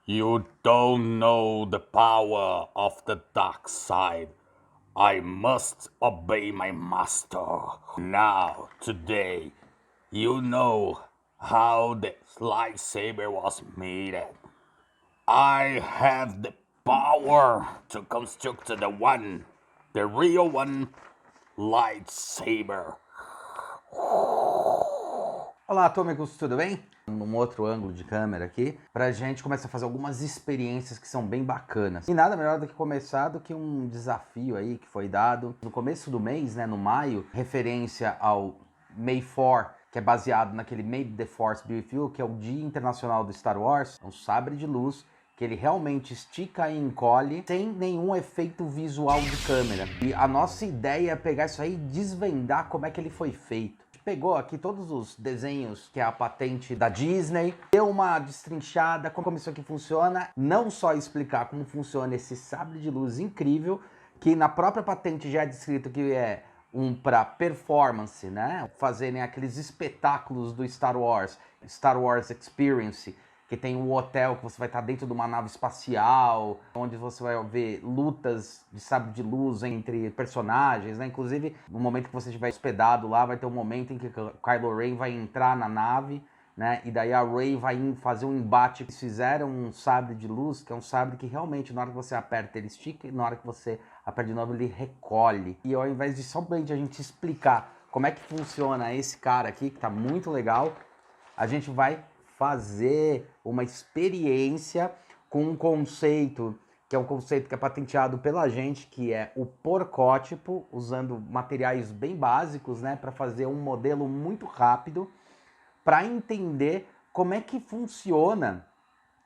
You don't know the power of the dark side. I must obey my master. Now, today, you know how the lightsaber was made. I have the power to construct the real one, lightsaber. Olá, atômicos, tudo bem? Num outro ângulo de câmera aqui, pra gente começar a fazer algumas experiências que são bem bacanas. E nada melhor do que começar do que um desafio aí que foi dado no começo do mês, né, no maio, referência ao May 4, que é baseado naquele May the Force Be With You, que é o Dia Internacional do Star Wars, é um sabre de luz que ele realmente estica e encolhe sem nenhum efeito visual de câmera. E a nossa ideia é pegar isso aí e desvendar como é que ele foi feito. Pegou aqui todos os desenhos que é a patente da Disney, deu uma destrinchada como isso aqui funciona, não só explicar como funciona esse sabre de luz incrível, que na própria patente já é descrito que é para performance, né? Fazerem aqueles espetáculos do Star Wars Experience, que tem um hotel que você vai estar dentro de uma nave espacial, onde você vai ver lutas de sabre de luz entre personagens, né? Inclusive, no momento que você estiver hospedado lá, vai ter um momento em que Kylo Ren vai entrar na nave, né? E daí a Rey vai fazer um embate. Eles fizeram um sabre de luz, que é um sabre que realmente, na hora que você aperta, ele estica, e na hora que você aperta de novo, ele recolhe. E ao invés de somente a gente explicar como é que funciona esse cara aqui, que tá muito legal, a gente vai fazer uma experiência com um conceito, que é um conceito que é patenteado pela gente, que é o porcótipo, usando materiais bem básicos, né, para fazer um modelo muito rápido, para entender como é que funciona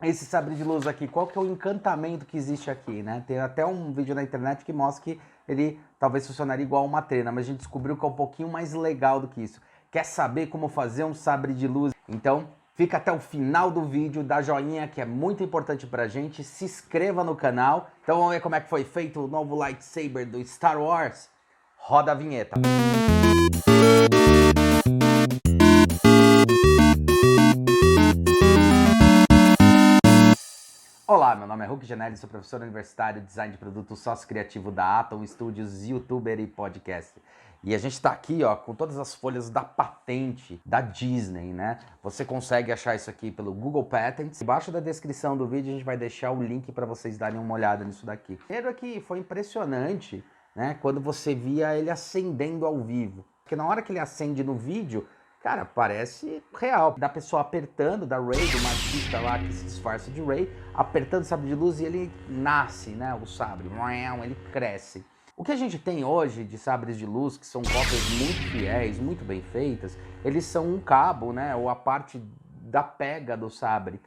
esse sabre de luz aqui, qual que é o encantamento que existe aqui, né? Tem até um vídeo na internet que mostra que ele talvez funcionaria igual uma trena, mas a gente descobriu que é um pouquinho mais legal do que isso. Quer saber como fazer um sabre de luz? Então, fica até o final do vídeo, dá joinha, que é muito importante pra gente, se inscreva no canal. Então vamos ver como é que foi feito o novo lightsaber do Star Wars. Roda a vinheta. Olá, meu nome é Hulk Janelli, sou professor universitário de design de produto, sócio criativo da Atom Studios, youtuber e podcast. E a gente está aqui, ó, com todas as folhas da patente da Disney, né? Você consegue achar isso aqui pelo Google Patents. Embaixo da descrição do vídeo a gente vai deixar o link para vocês darem uma olhada nisso daqui. Primeiro aqui foi impressionante, né? Quando você via ele acendendo ao vivo. Porque na hora que ele acende no vídeo, cara, parece real. Da pessoa apertando, da Rey, do magista lá que se disfarça de Rey, apertando o sabre de luz e ele nasce, né? O sabre, ele cresce. O que a gente tem hoje de sabres de luz, que são cópias muito fiéis, muito bem feitas, eles são um cabo, né? Ou a parte da pega do sabre,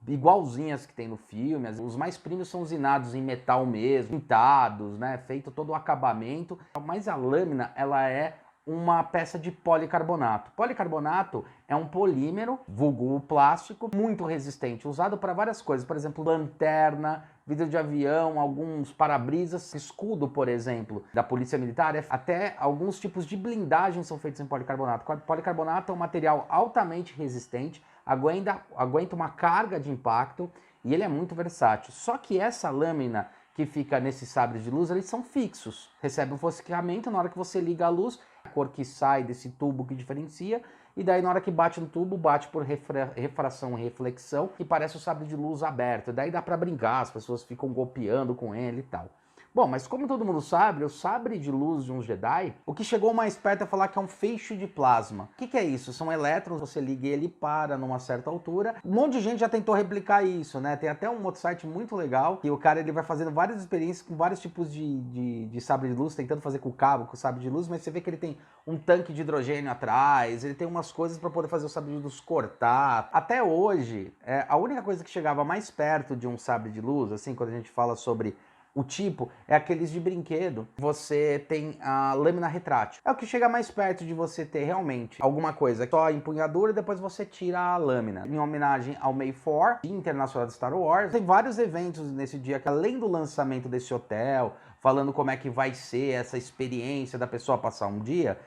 igualzinhas que tem no filme. Os mais primos são usinados em metal mesmo, pintados, né? Feito todo o acabamento. Mas a lâmina, ela é uma peça de policarbonato. Policarbonato é um polímero, vulgo plástico, muito resistente, usado para várias coisas, por exemplo, lanterna, vidro de avião, alguns para-brisas, escudo, por exemplo, da polícia militar, até alguns tipos de blindagem são feitos em policarbonato. Policarbonato é um material altamente resistente, aguenta uma carga de impacto e ele é muito versátil. Só que essa lâmina que fica nesses sabres de luz, eles são fixos, recebe um fosqueamento na hora que você liga a luz, a cor que sai desse tubo que diferencia, e daí na hora que bate no tubo, bate por refração e reflexão, e parece o sabre de luz aberto. Daí dá pra brincar, as pessoas ficam golpeando com ele e tal. Bom, mas como todo mundo sabe, o sabre de luz de um Jedi, o que chegou mais perto é falar que é um feixe de plasma. O que é isso? São elétrons, você liga e ele para numa certa altura. Um monte de gente já tentou replicar isso, né? Tem até um outro site muito legal, que o cara ele vai fazendo várias experiências com vários tipos de sabre de luz, tentando fazer com o cabo, com o sabre de luz, mas você vê que ele tem um tanque de hidrogênio atrás, ele tem umas coisas para poder fazer o sabre de luz cortar. Até hoje, a única coisa que chegava mais perto de um sabre de luz, assim, quando a gente fala sobre o tipo, é aqueles de brinquedo. Você tem a lâmina retrátil. É o que chega mais perto de você ter realmente alguma coisa. Só a empunhadura e depois você tira a lâmina. Em homenagem ao May 4, Dia Internacional de Star Wars, tem vários eventos nesse dia, que além do lançamento desse hotel, falando como é que vai ser essa experiência da pessoa passar um dia,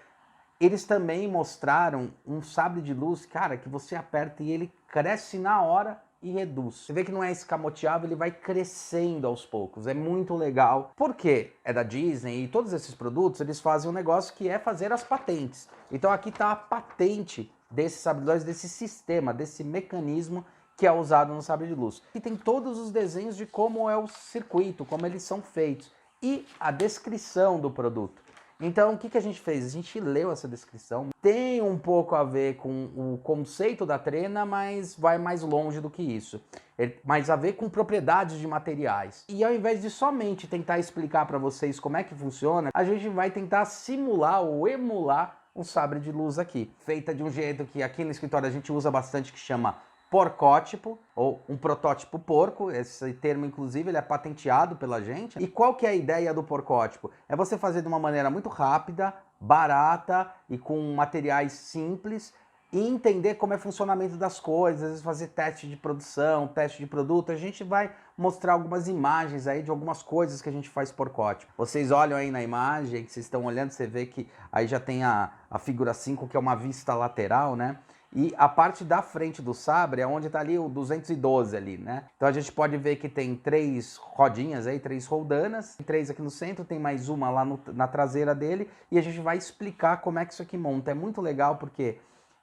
Eles também mostraram um sabre de luz, cara, que você aperta e ele cresce na hora e reduz. Você vê que não é escamoteável, ele vai crescendo aos poucos. É muito legal. Porque é da Disney e todos esses produtos, eles fazem um negócio que é fazer as patentes. Então aqui está a patente desse sabre de luz, desse sistema, desse mecanismo que é usado no sabre de luz. E tem todos os desenhos de como é o circuito, como eles são feitos e a descrição do produto. Então, o que a gente fez? A gente leu essa descrição, tem um pouco a ver com o conceito da trena, mas vai mais longe do que isso. Mais a ver com propriedades de materiais. E ao invés de somente tentar explicar para vocês como é que funciona, a gente vai tentar simular ou emular um sabre de luz aqui. Feita de um jeito que aqui no escritório a gente usa bastante, que chama porcótipo, ou um protótipo porco. Esse termo, inclusive, ele é patenteado pela gente. E qual que é a ideia do porcótipo? É você fazer de uma maneira muito rápida, barata e com materiais simples e entender como é o funcionamento das coisas, às vezes fazer teste de produção, teste de produto. A gente vai mostrar algumas imagens aí de algumas coisas que a gente faz porcótipo. Vocês olham aí na imagem, que vocês estão olhando, você vê que aí já tem a figura 5, que é uma vista lateral, né? E a parte da frente do sabre é onde está ali o 212 ali, né? Então a gente pode ver que tem 3 rodinhas aí, 3 roldanas, 3 aqui no centro, tem mais uma lá na traseira dele, e a gente vai explicar como é que isso aqui monta. É muito legal porque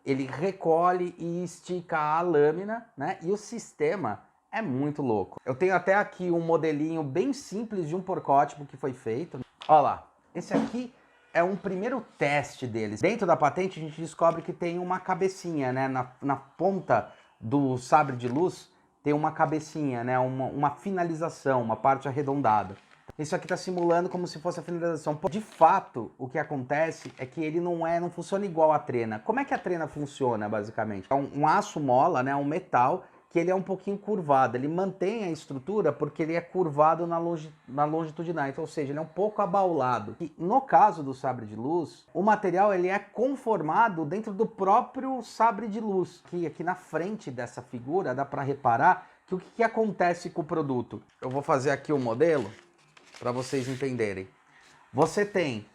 ele recolhe e estica a lâmina, né? E o sistema é muito louco. Eu tenho até aqui um modelinho bem simples de um porcótipo que foi feito. Olha lá, esse aqui é um primeiro teste deles. Dentro da patente a gente descobre que tem uma cabecinha, né? Na ponta do sabre de luz tem uma cabecinha, né? Uma finalização, uma parte arredondada. Isso aqui está simulando como se fosse a finalização. De fato, o que acontece é que ele não funciona igual a trena. Como é que a trena funciona, basicamente? É um aço mola, né? Um metal, que ele é um pouquinho curvado. Ele mantém a estrutura porque ele é curvado na longitudinal, então, ou seja, ele é um pouco abaulado. E no caso do sabre de luz, o material ele é conformado dentro do próprio sabre de luz. Aqui na frente dessa figura dá para reparar que o que acontece com o produto. Eu vou fazer aqui o modelo para vocês entenderem. Você tem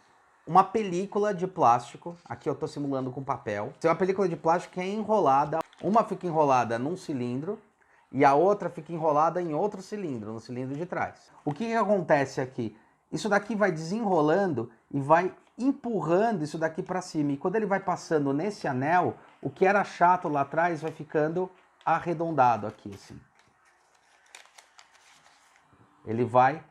uma película de plástico, aqui eu estou simulando com papel. Tem uma película de plástico que é enrolada. Uma fica enrolada num cilindro e a outra fica enrolada em outro cilindro, no cilindro de trás. O que acontece aqui? Isso daqui vai desenrolando e vai empurrando isso daqui para cima. E quando ele vai passando nesse anel, o que era chato lá atrás vai ficando arredondado aqui, assim. Ele vai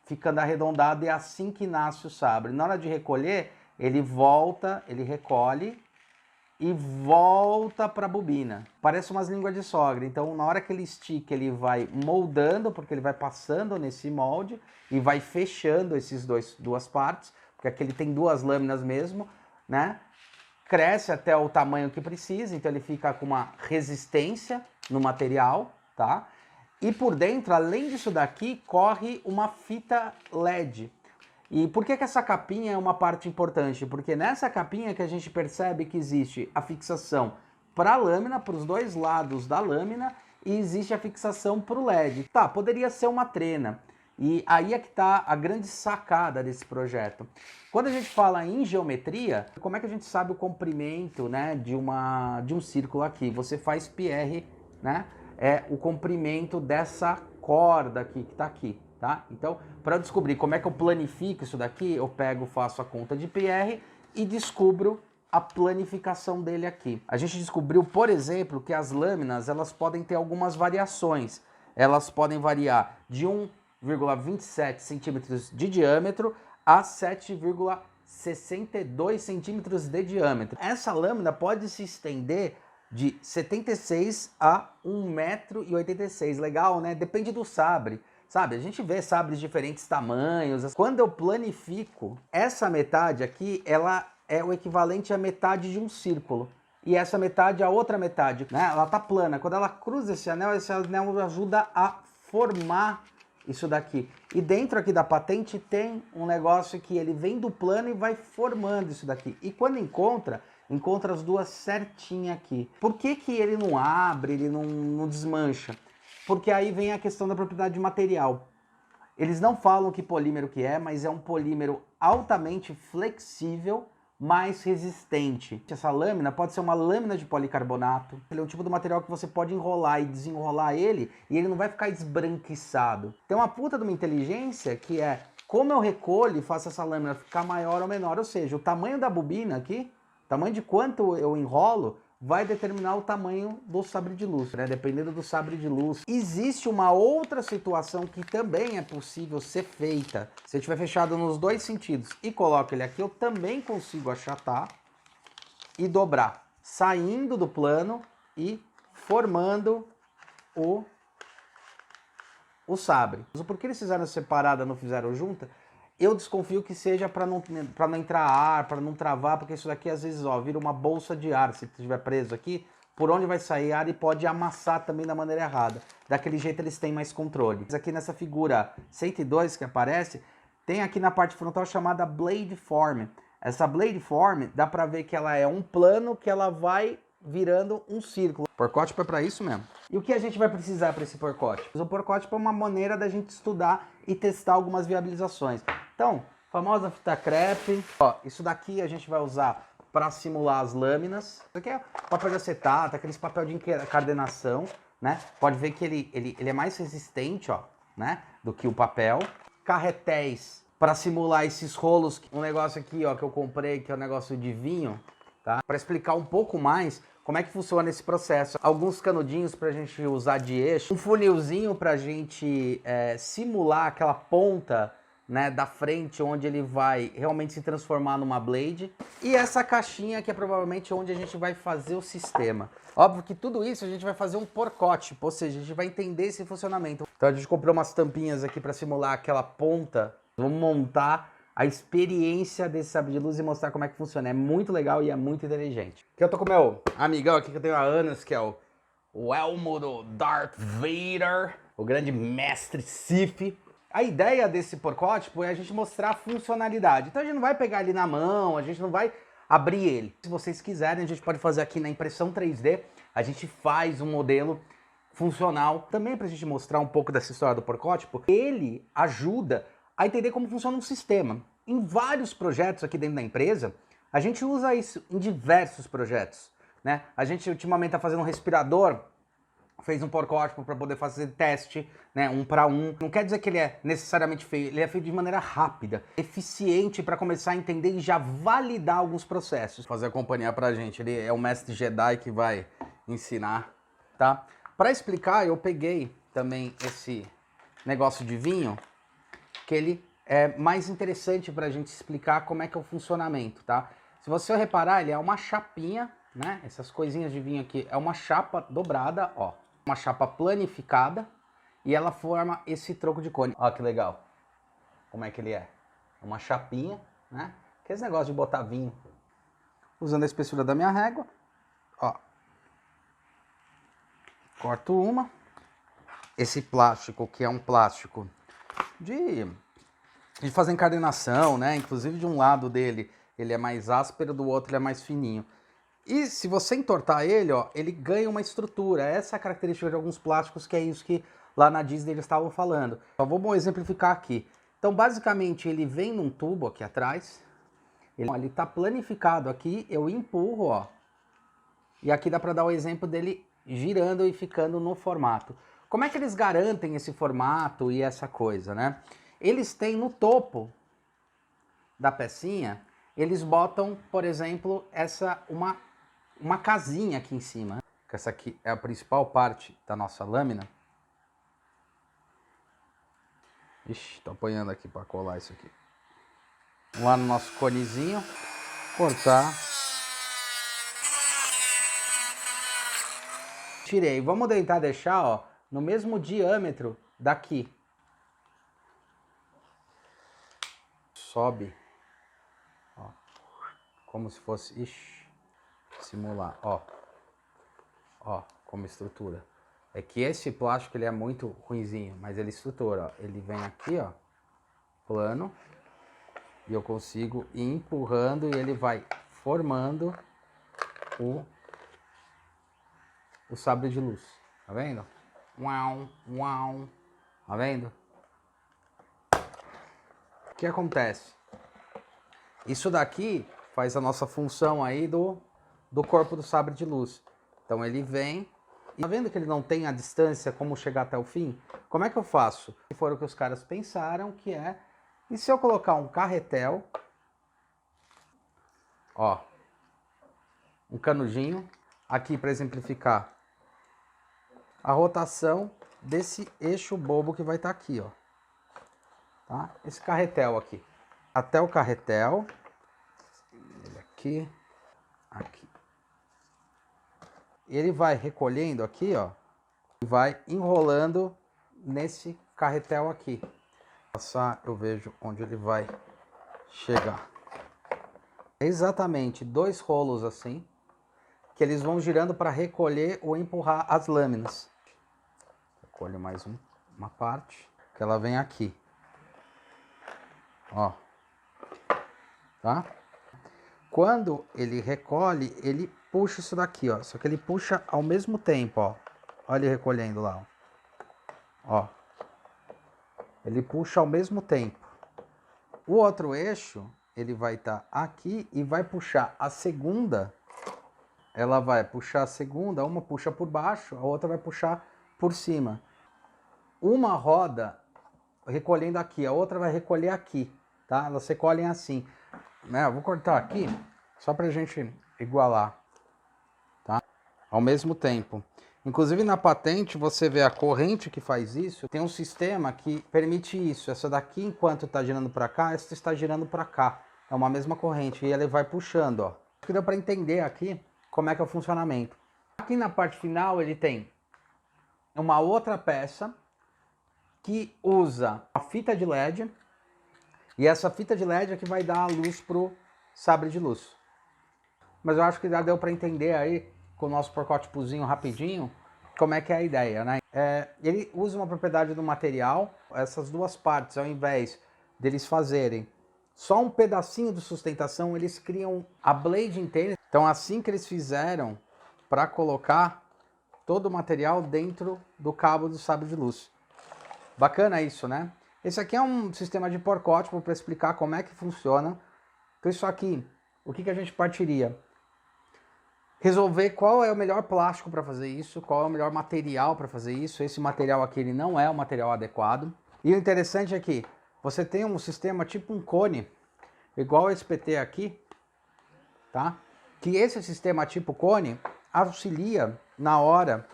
ficando arredondado e é assim que nasce o sabre. Na hora de recolher, ele volta, ele recolhe e volta para a bobina. Parece umas línguas de sogra. Então, na hora que ele estica, ele vai moldando, porque ele vai passando nesse molde e vai fechando esses duas partes, porque aqui ele tem 2 lâminas mesmo, né? Cresce até o tamanho que precisa, então ele fica com uma resistência no material, tá? E por dentro, além disso daqui, corre uma fita LED. E por que essa capinha é uma parte importante? Porque nessa capinha que a gente percebe que existe a fixação para a lâmina, para os 2 lados da lâmina, e existe a fixação para o LED. Tá, poderia ser uma trena. E aí é que está a grande sacada desse projeto. Quando a gente fala em geometria, como é que a gente sabe o comprimento, né, de um círculo aqui? Você faz PR, né? É o comprimento dessa corda aqui que está aqui, tá? Então, para descobrir como é que eu planifico isso daqui, eu faço a conta de PR e descubro a planificação dele aqui. A gente descobriu, por exemplo, que as lâminas elas podem ter algumas variações. Elas podem variar de 1,27 centímetros de diâmetro a 7,62 centímetros de diâmetro. Essa lâmina pode se estender de 76 a 1,86 m. Legal, né? Depende do sabre. Sabe, a gente vê sabres de diferentes tamanhos. Quando eu planifico, essa metade aqui, ela é o equivalente à metade de um círculo. E essa metade, a outra metade, né? Ela tá plana. Quando ela cruza esse anel ajuda a formar isso daqui. E dentro aqui da patente tem um negócio que ele vem do plano e vai formando isso daqui. E quando encontra as duas certinho aqui. Por que ele não abre, ele não desmancha? Porque aí vem a questão da propriedade de material. Eles não falam que polímero que é, mas é um polímero altamente flexível, mais resistente. Essa lâmina pode ser uma lâmina de policarbonato. Ele é um tipo de material que você pode enrolar e desenrolar ele e ele não vai ficar esbranquiçado. Tem uma puta de uma inteligência que é como eu recolho e faço essa lâmina ficar maior ou menor. Ou seja, o tamanho da bobina aqui, o tamanho de quanto eu enrolo, vai determinar o tamanho do sabre de luz, né? Dependendo do sabre de luz. Existe uma outra situação que também é possível ser feita. Se eu tiver fechado nos dois sentidos e coloco ele aqui, eu também consigo achatar e dobrar, saindo do plano e formando o sabre. Por que eles fizeram separada, não fizeram junta? Eu desconfio que seja para não entrar ar, para não travar, porque isso daqui às vezes, ó, vira uma bolsa de ar. Se estiver preso aqui, por onde vai sair ar e pode amassar também da maneira errada. Daquele jeito eles têm mais controle. Aqui nessa figura 102 que aparece, tem aqui na parte frontal chamada blade form. Essa blade form, dá para ver que ela é um plano que ela vai virando um círculo. Porcótipo é para isso mesmo. E o que a gente vai precisar para esse porcótipo? O porcótipo é uma maneira da gente estudar e testar algumas viabilizações. Então, famosa fita crepe. Ó, isso daqui a gente vai usar para simular as lâminas. Isso aqui é papel de acetato, aqueles papel de encadernação, né? Pode ver que ele é mais resistente, ó, né, do que o papel. Carretéis para simular esses rolos. Um negócio aqui, ó, que eu comprei, que é um negócio de vinho, tá? Para explicar um pouco mais como é que funciona esse processo. Alguns canudinhos para a gente usar de eixo, um funilzinho para a gente simular aquela ponta, né, da frente, onde ele vai realmente se transformar numa blade. E essa caixinha que é provavelmente onde a gente vai fazer o sistema. Óbvio que tudo isso a gente vai fazer um porcótipo, ou seja, a gente vai entender esse funcionamento. Então a gente comprou umas tampinhas aqui para simular aquela ponta. Vamos montar a experiência desse sabre de luz e mostrar como é que funciona. É muito legal e é muito inteligente. Aqui eu tô com o meu amigão aqui que eu tenho há anos, que é o Elmo do Darth Vader, o grande mestre Sith. A ideia desse porcótipo é a gente mostrar a funcionalidade. Então a gente não vai pegar ele na mão, a gente não vai abrir ele. Se vocês quiserem, a gente pode fazer aqui na impressão 3D, a gente faz um modelo funcional. Também para a gente mostrar um pouco dessa história do porcótipo, ele ajuda a entender como funciona um sistema. Em vários projetos aqui dentro da empresa, a gente usa isso em diversos projetos, né? A gente ultimamente está fazendo um respirador, fez um porcótipo para poder fazer teste, né, 1 para 1. Não quer dizer que ele é necessariamente feio, ele é feito de maneira rápida, eficiente para começar a entender e já validar alguns processos. Fazer a companhia pra gente, ele é o mestre Jedi que vai ensinar, tá? Para explicar, eu peguei também esse negócio de vinho, que ele é mais interessante para a gente explicar como é que é o funcionamento, tá? Se você reparar, ele é uma chapinha, né? Essas coisinhas de vinho aqui é uma chapa dobrada, ó. Uma chapa planificada e ela forma esse troco de cone. Ó que legal. Como é que ele é? É uma chapinha, né? Que é esse negócio de botar vinho. Usando a espessura da minha régua, ó. Corto uma. Esse plástico, que é um plástico de fazer encadernação, né? Inclusive de um lado dele ele é mais áspero, do outro ele é mais fininho. E se você entortar ele, ó, ele ganha uma estrutura. Essa é a característica de alguns plásticos, que é isso que lá na Disney eles estavam falando. Só vou exemplificar aqui. Então, basicamente, ele vem num tubo aqui atrás. Ele tá planificado aqui, eu empurro, ó. E aqui dá para dar o exemplo dele girando e ficando no formato. Como é que eles garantem esse formato e essa coisa, né? Eles têm no topo da pecinha, eles botam, por exemplo, uma casinha aqui em cima. Essa aqui é a principal parte da nossa lâmina. Ixi, tô apanhando aqui para colar isso aqui. Vamos lá no nosso conezinho, cortar. Tirei. Vamos tentar deixar, ó, no mesmo diâmetro daqui. Sobe. Ó, como se fosse... Ixi, simular, ó. Ó, como estrutura. É que esse plástico ele é muito ruinzinho, mas ele estrutura, ó. Ele vem aqui, ó, plano. E eu consigo ir empurrando e ele vai formando o sabre de luz. Tá vendo? Uau, uau. Tá vendo? O que acontece? Isso daqui faz a nossa função aí do corpo do sabre de luz. Então ele vem, e tá vendo que ele não tem a distância como chegar até o fim? Como é que eu faço? Que foi o que os caras pensaram, que é, e se eu colocar um carretel, ó, um canudinho, aqui para exemplificar a rotação desse eixo bobo que vai estar aqui, ó. Tá? Esse carretel aqui. Até o carretel. Aqui. Aqui. Ele vai recolhendo aqui, ó. E vai enrolando nesse carretel aqui. Passar, eu vejo onde ele vai chegar. Exatamente 2 rolos assim, que eles vão girando para recolher ou empurrar as lâminas. Recolho mais uma parte, que ela vem aqui. Ó. Tá? Quando ele recolhe, ele puxa isso daqui, ó. Só que ele puxa ao mesmo tempo, ó. Olha ele recolhendo lá, ó. Ó. Ele puxa ao mesmo tempo. O outro eixo, ele vai estar aqui e vai puxar a segunda. Ela vai puxar a segunda, uma puxa por baixo, a outra vai puxar por cima. Uma roda recolhendo aqui, a outra vai recolher aqui, tá? Elas recolhem assim, né? Eu vou cortar aqui, só pra gente igualar, tá? Ao mesmo tempo. Inclusive na patente, você vê a corrente que faz isso, tem um sistema que permite isso. Essa daqui, enquanto está girando para cá, essa está girando para cá. É uma mesma corrente e ele vai puxando, ó. Acho que deu para entender aqui como é que é o funcionamento. Aqui na parte final ele tem uma outra peça que usa a fita de LED, e essa fita de LED é que vai dar a luz pro sabre de luz. Mas eu acho que já deu para entender aí com o nosso protótipozinho rapidinho como é que é a ideia, né? Ele usa uma propriedade do material, essas duas partes, ao invés deles fazerem só um pedacinho de sustentação, eles criam a blade inteira. Então assim que eles fizeram para colocar todo o material dentro do cabo do sabre de luz. Bacana isso, né? Esse aqui é um sistema de porcótipo para explicar como é que funciona. Então isso aqui, o que a gente partiria? Resolver qual é o melhor plástico para fazer isso, qual é o melhor material para fazer isso. Esse material aqui ele não é o material adequado. E o interessante é que você tem um sistema tipo um cone, igual esse PT aqui, tá? Que esse sistema tipo cone auxilia na hora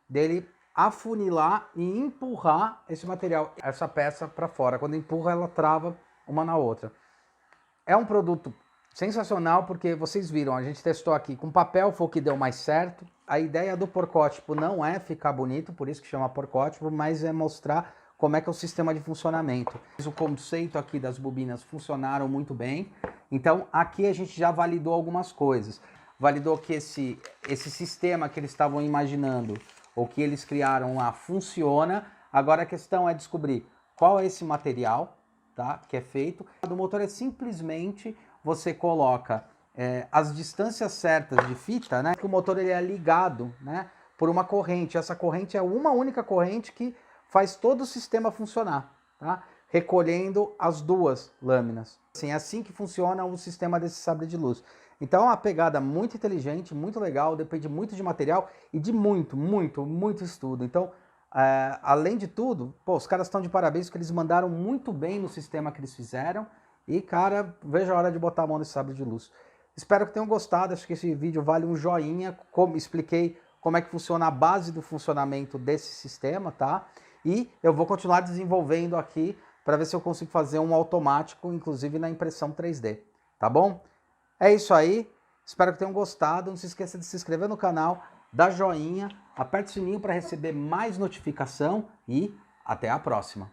dele afunilar e empurrar esse material, essa peça para fora. Quando empurra, ela trava uma na outra. É um produto sensacional porque vocês viram, a gente testou aqui com papel, foi o que deu mais certo. A ideia do porcótipo não é ficar bonito, por isso que chama porcótipo, mas é mostrar como é que é o sistema de funcionamento. O conceito aqui das bobinas funcionaram muito bem, então aqui a gente já validou algumas coisas. Validou que esse sistema que eles estavam imaginando, ou que eles criaram lá, funciona. Agora a questão é descobrir qual é esse material, tá, que é feito. O motor é simplesmente você coloca as distâncias certas de fita, né, que o motor ele é ligado, né, por uma corrente. Essa corrente é uma única corrente que faz todo o sistema funcionar, tá? Recolhendo as duas lâminas. Assim, é assim que funciona o sistema desse sabre de luz. Então é uma pegada muito inteligente, muito legal, depende muito de material e de muito estudo. Então, além de tudo, pô, os caras estão de parabéns porque eles mandaram muito bem no sistema que eles fizeram. E, cara, vejo a hora de botar a mão nesse sabre de luz. Espero que tenham gostado, acho que esse vídeo vale um joinha, como expliquei como é que funciona a base do funcionamento desse sistema, tá? E eu vou continuar desenvolvendo aqui para ver se eu consigo fazer um automático, inclusive na impressão 3D, tá bom? É isso aí, espero que tenham gostado, não se esqueça de se inscrever no canal, dar joinha, aperte o sininho para receber mais notificação e até a próxima.